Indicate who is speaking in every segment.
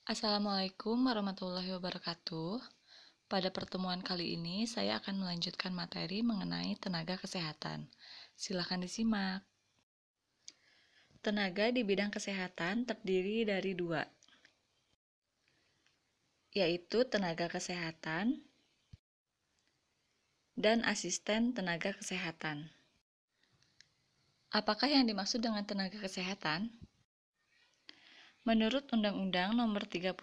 Speaker 1: Assalamualaikum warahmatullahi wabarakatuh. Pada pertemuan kali ini, saya akan melanjutkan materi mengenai tenaga kesehatan. Silakan disimak. Tenaga di bidang kesehatan terdiri dari dua, yaitu tenaga kesehatan dan asisten tenaga kesehatan. Apakah yang dimaksud dengan tenaga kesehatan? Menurut Undang-Undang Nomor 36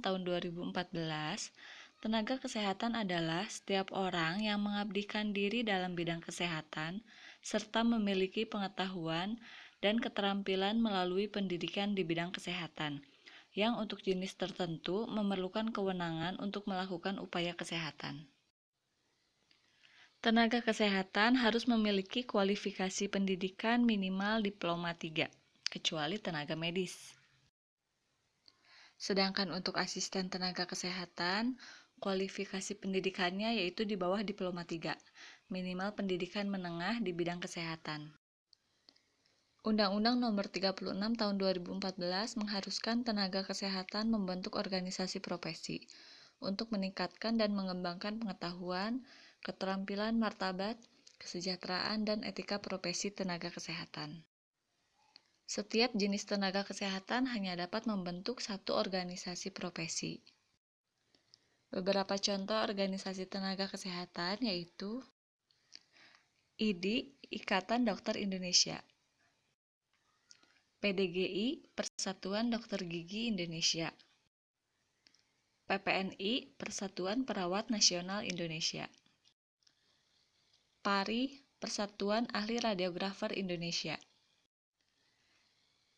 Speaker 1: Tahun 2014, tenaga kesehatan adalah setiap orang yang mengabdikan diri dalam bidang kesehatan serta memiliki pengetahuan dan keterampilan melalui pendidikan di bidang kesehatan, yang untuk jenis tertentu memerlukan kewenangan untuk melakukan upaya kesehatan. Tenaga kesehatan harus memiliki kualifikasi pendidikan minimal diploma 3, kecuali tenaga medis. Sedangkan untuk asisten tenaga kesehatan, kualifikasi pendidikannya yaitu di bawah diploma 3, minimal pendidikan menengah di bidang kesehatan. Undang-Undang Nomor 36 Tahun 2014 mengharuskan tenaga kesehatan membentuk organisasi profesi untuk meningkatkan dan mengembangkan pengetahuan, keterampilan, martabat, kesejahteraan, dan etika profesi tenaga kesehatan. Setiap jenis tenaga kesehatan hanya dapat membentuk satu organisasi profesi. Beberapa contoh organisasi tenaga kesehatan yaitu IDI, Ikatan Dokter Indonesia, PDGI, Persatuan Dokter Gigi Indonesia, PPNI, Persatuan Perawat Nasional Indonesia, PARI, Persatuan Ahli Radiografer Indonesia,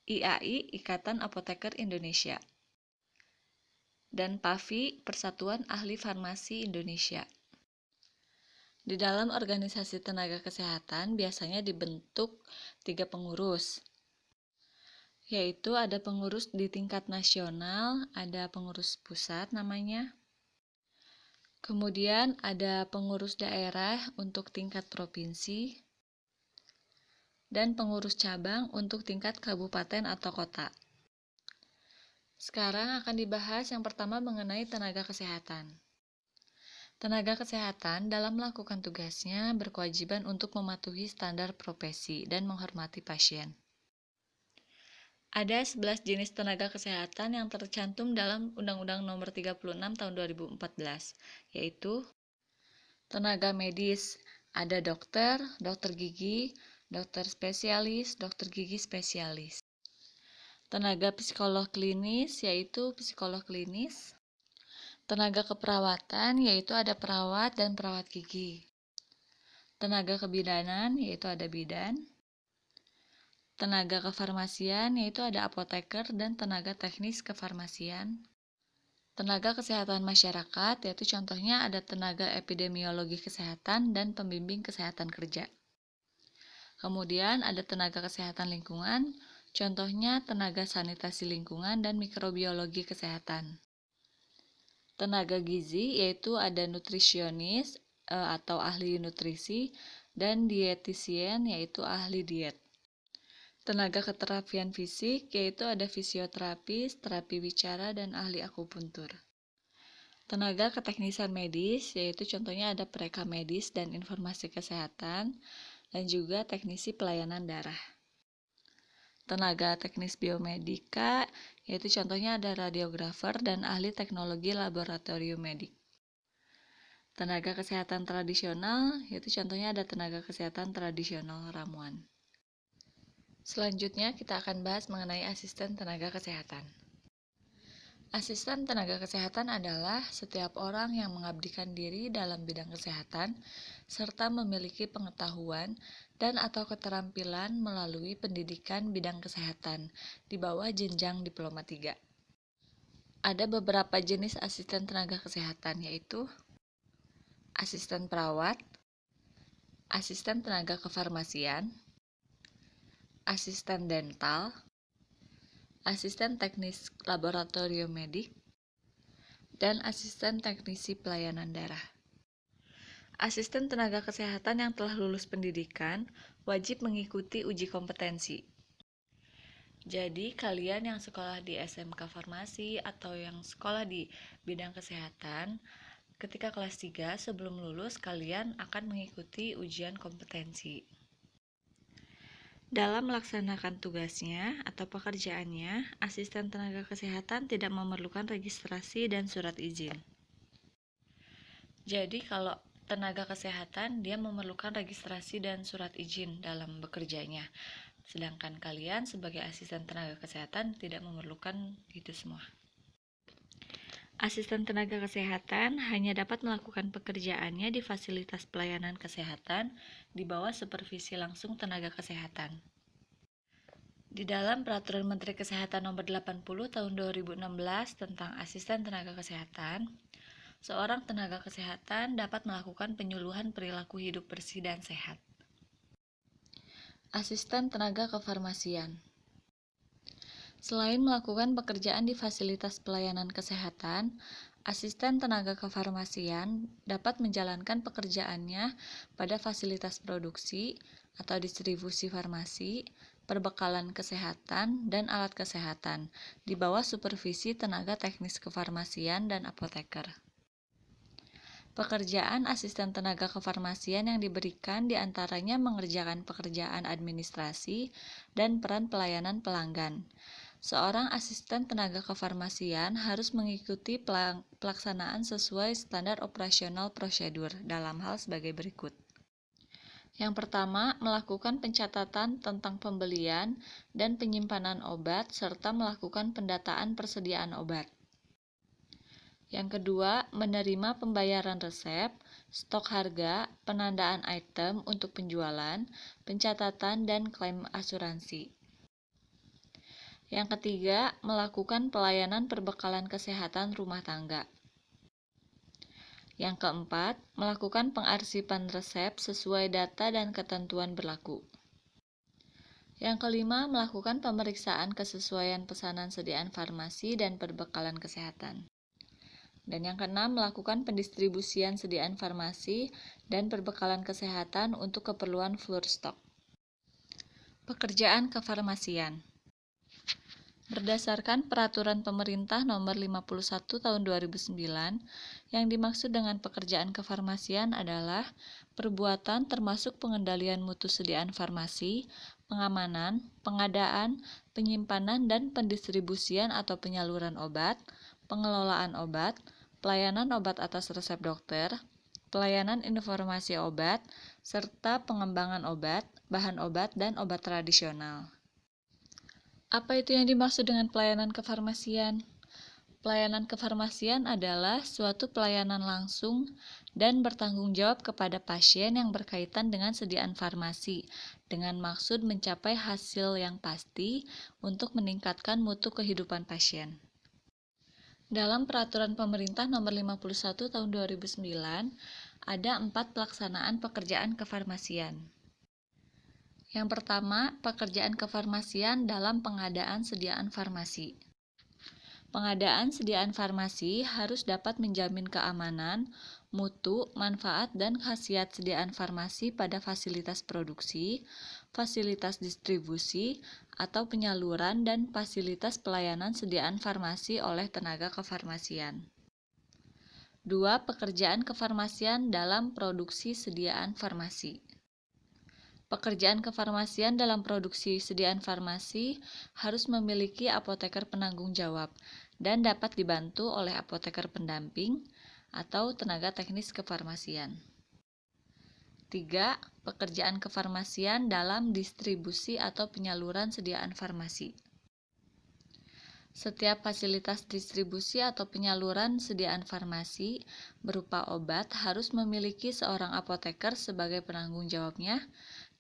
Speaker 1: IAI, Ikatan Apoteker Indonesia, dan PAVI, Persatuan Ahli Farmasi Indonesia. Di dalam organisasi tenaga kesehatan biasanya dibentuk 3 pengurus, yaitu ada pengurus di tingkat nasional, ada pengurus pusat namanya, kemudian ada pengurus daerah untuk tingkat provinsi, dan pengurus cabang untuk tingkat kabupaten atau kota. Sekarang akan dibahas yang pertama mengenai tenaga kesehatan. Tenaga kesehatan dalam melakukan tugasnya berkewajiban untuk mematuhi standar profesi dan menghormati pasien. Ada 11 jenis tenaga kesehatan yang tercantum dalam Undang-Undang Nomor 36 Tahun 2014, yaitu tenaga medis, ada dokter, dokter gigi, dokter spesialis, dokter gigi spesialis. Tenaga psikolog klinis, yaitu psikolog klinis. Tenaga keperawatan, yaitu ada perawat dan perawat gigi. Tenaga kebidanan, yaitu ada bidan. Tenaga kefarmasian, yaitu ada apoteker dan tenaga teknis kefarmasian. Tenaga kesehatan masyarakat, yaitu contohnya ada tenaga epidemiologi kesehatan dan pembimbing kesehatan kerja. Kemudian ada tenaga kesehatan lingkungan, contohnya tenaga sanitasi lingkungan dan mikrobiologi kesehatan. Tenaga gizi, yaitu ada nutrisionis atau ahli nutrisi, dan dietisien, yaitu ahli diet. Tenaga keterapian fisik, yaitu ada fisioterapis, terapi bicara, dan ahli akupuntur. Tenaga keteknisan medis, yaitu contohnya ada pereka medis dan informasi kesehatan, dan juga teknisi pelayanan darah. Tenaga teknis biomedika, yaitu contohnya ada radiografer dan ahli teknologi laboratorium medik. Tenaga kesehatan tradisional, yaitu contohnya ada tenaga kesehatan tradisional ramuan. Selanjutnya kita akan bahas mengenai asisten tenaga kesehatan. Asisten tenaga kesehatan adalah setiap orang yang mengabdikan diri dalam bidang kesehatan serta memiliki pengetahuan dan atau keterampilan melalui pendidikan bidang kesehatan di bawah jenjang diploma 3. Ada beberapa jenis asisten tenaga kesehatan yaitu asisten perawat, asisten tenaga kefarmasian, asisten dental, asisten teknis laboratorium medik, dan asisten teknisi pelayanan darah. Asisten tenaga kesehatan yang telah lulus pendidikan wajib mengikuti uji kompetensi. Jadi, kalian yang sekolah di SMK Farmasi atau yang sekolah di bidang kesehatan, ketika kelas 3 sebelum lulus, kalian akan mengikuti ujian kompetensi. Dalam melaksanakan tugasnya atau pekerjaannya, asisten tenaga kesehatan tidak memerlukan registrasi dan surat izin. Jadi, kalau tenaga kesehatan, dia memerlukan registrasi dan surat izin dalam bekerjanya. Sedangkan kalian sebagai asisten tenaga kesehatan tidak memerlukan itu semua. Asisten tenaga kesehatan hanya dapat melakukan pekerjaannya di fasilitas pelayanan kesehatan di bawah supervisi langsung tenaga kesehatan. Di dalam Peraturan Menteri Kesehatan Nomor 80 Tahun 2016 tentang Asisten Tenaga Kesehatan, seorang tenaga kesehatan dapat melakukan penyuluhan perilaku hidup bersih dan sehat. Asisten tenaga kefarmasian. Selain melakukan pekerjaan di fasilitas pelayanan kesehatan, asisten tenaga kefarmasian dapat menjalankan pekerjaannya pada fasilitas produksi atau distribusi farmasi, perbekalan kesehatan, dan alat kesehatan di bawah supervisi tenaga teknis kefarmasian dan apoteker. Pekerjaan asisten tenaga kefarmasian yang diberikan diantaranya mengerjakan pekerjaan administrasi dan peran pelayanan pelanggan. Seorang asisten tenaga kefarmasian harus mengikuti pelaksanaan sesuai standar operasional prosedur dalam hal sebagai berikut. Yang pertama, melakukan pencatatan tentang pembelian dan penyimpanan obat serta melakukan pendataan persediaan obat. Yang kedua, menerima pembayaran resep, stok harga, penandaan item untuk penjualan, pencatatan, dan klaim asuransi. Yang ketiga, melakukan pelayanan perbekalan kesehatan rumah tangga. Yang keempat, melakukan pengarsipan resep sesuai data dan ketentuan berlaku. Yang kelima, melakukan pemeriksaan kesesuaian pesanan sediaan farmasi dan perbekalan kesehatan. Dan yang keenam, melakukan pendistribusian sediaan farmasi dan perbekalan kesehatan untuk keperluan floor stock. Pekerjaan kefarmasian. Berdasarkan Peraturan Pemerintah Nomor 51 Tahun 2009, yang dimaksud dengan pekerjaan kefarmasian adalah perbuatan termasuk pengendalian mutu sediaan farmasi, pengamanan, pengadaan, penyimpanan dan pendistribusian atau penyaluran obat, pengelolaan obat, pelayanan obat atas resep dokter, pelayanan informasi obat, serta pengembangan obat, bahan obat, dan obat tradisional. Apa itu yang dimaksud dengan pelayanan kefarmasian? Pelayanan kefarmasian adalah suatu pelayanan langsung dan bertanggung jawab kepada pasien yang berkaitan dengan sediaan farmasi, dengan maksud mencapai hasil yang pasti untuk meningkatkan mutu kehidupan pasien. Dalam Peraturan Pemerintah Nomor 51 Tahun 2009, ada 4 pelaksanaan pekerjaan kefarmasian. Yang pertama, pekerjaan kefarmasian dalam pengadaan sediaan farmasi. Pengadaan sediaan farmasi harus dapat menjamin keamanan, mutu, manfaat, dan khasiat sediaan farmasi pada fasilitas produksi, fasilitas distribusi, atau penyaluran dan fasilitas pelayanan sediaan farmasi oleh tenaga kefarmasian. 2. Pekerjaan kefarmasian dalam produksi sediaan farmasi. Pekerjaan kefarmasian dalam produksi sediaan farmasi harus memiliki apoteker penanggung jawab dan dapat dibantu oleh apoteker pendamping atau tenaga teknis kefarmasian. 3. Pekerjaan kefarmasian dalam distribusi atau penyaluran sediaan farmasi. Setiap fasilitas distribusi atau penyaluran sediaan farmasi berupa obat harus memiliki seorang apoteker sebagai penanggung jawabnya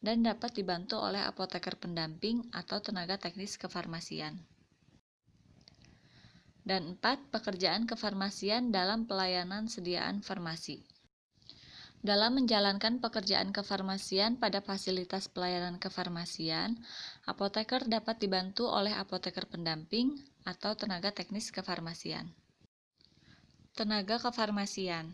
Speaker 1: dan dapat dibantu oleh apoteker pendamping atau tenaga teknis kefarmasian. Dan 4. Pekerjaan kefarmasian dalam pelayanan sediaan farmasi. Dalam menjalankan pekerjaan kefarmasian pada fasilitas pelayanan kefarmasian, apoteker dapat dibantu oleh apoteker pendamping atau tenaga teknis kefarmasian. Tenaga kefarmasian.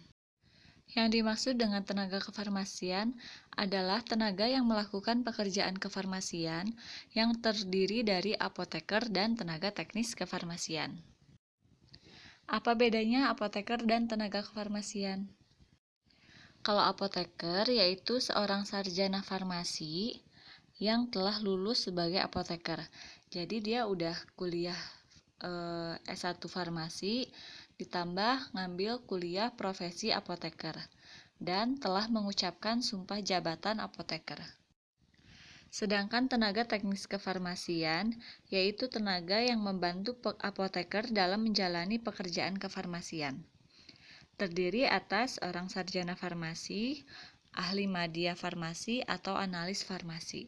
Speaker 1: Yang dimaksud dengan tenaga kefarmasian adalah tenaga yang melakukan pekerjaan kefarmasian yang terdiri dari apoteker dan tenaga teknis kefarmasian. Apa bedanya apoteker dan tenaga kefarmasian? Kalau apoteker yaitu seorang sarjana farmasi yang telah lulus sebagai apoteker. Jadi dia udah kuliah S1 farmasi ditambah ngambil kuliah profesi apoteker dan telah mengucapkan sumpah jabatan apoteker. Sedangkan tenaga teknis kefarmasian yaitu tenaga yang membantu apoteker dalam menjalani pekerjaan kefarmasian. Terdiri atas orang sarjana farmasi, ahli media farmasi atau analis farmasi.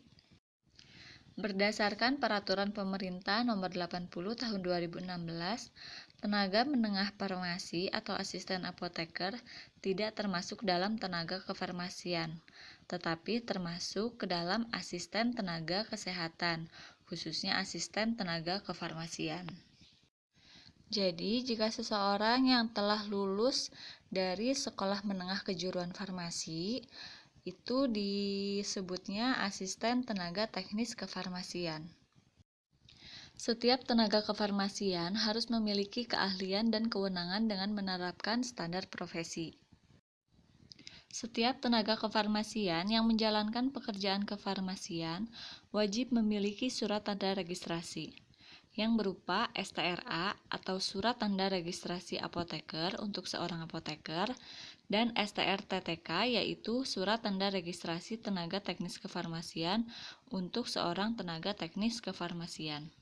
Speaker 1: Berdasarkan Peraturan Pemerintah Nomor 80 Tahun 2016, tenaga menengah farmasi atau asisten apoteker tidak termasuk dalam tenaga kefarmasian, tetapi termasuk ke dalam asisten tenaga kesehatan, khususnya asisten tenaga kefarmasian. Jadi, jika seseorang yang telah lulus dari sekolah menengah kejuruan farmasi, itu disebutnya asisten tenaga teknis kefarmasian. Setiap tenaga kefarmasian harus memiliki keahlian dan kewenangan dengan menerapkan standar profesi. Setiap tenaga kefarmasian yang menjalankan pekerjaan kefarmasian wajib memiliki surat tanda registrasi yang berupa STRA atau Surat Tanda Registrasi Apoteker untuk seorang apoteker dan STRTTK yaitu Surat Tanda Registrasi Tenaga Teknis Kefarmasian untuk seorang tenaga teknis kefarmasian.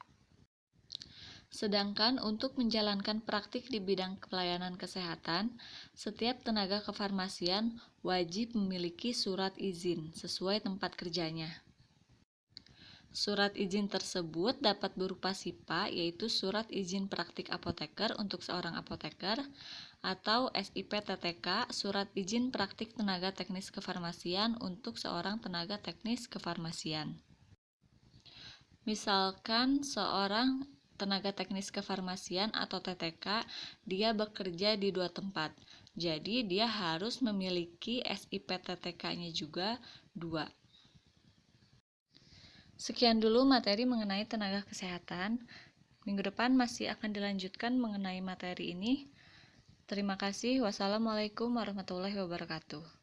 Speaker 1: Sedangkan untuk menjalankan praktik di bidang pelayanan kesehatan, setiap tenaga kefarmasian wajib memiliki surat izin sesuai tempat kerjanya. Surat izin tersebut dapat berupa SIPA, yaitu Surat Izin Praktik Apoteker untuk seorang apoteker, atau SIP-TTK, Surat Izin Praktik Tenaga Teknis Kefarmasian untuk seorang tenaga teknis kefarmasian. Misalkan seorang tenaga teknis kefarmasian atau TTK, dia bekerja di 2 tempat. Jadi dia harus memiliki SIP-TTK-nya juga 2. Sekian dulu materi mengenai tenaga kesehatan. Minggu depan masih akan dilanjutkan mengenai materi ini. Terima kasih. Wassalamualaikum warahmatullahi wabarakatuh.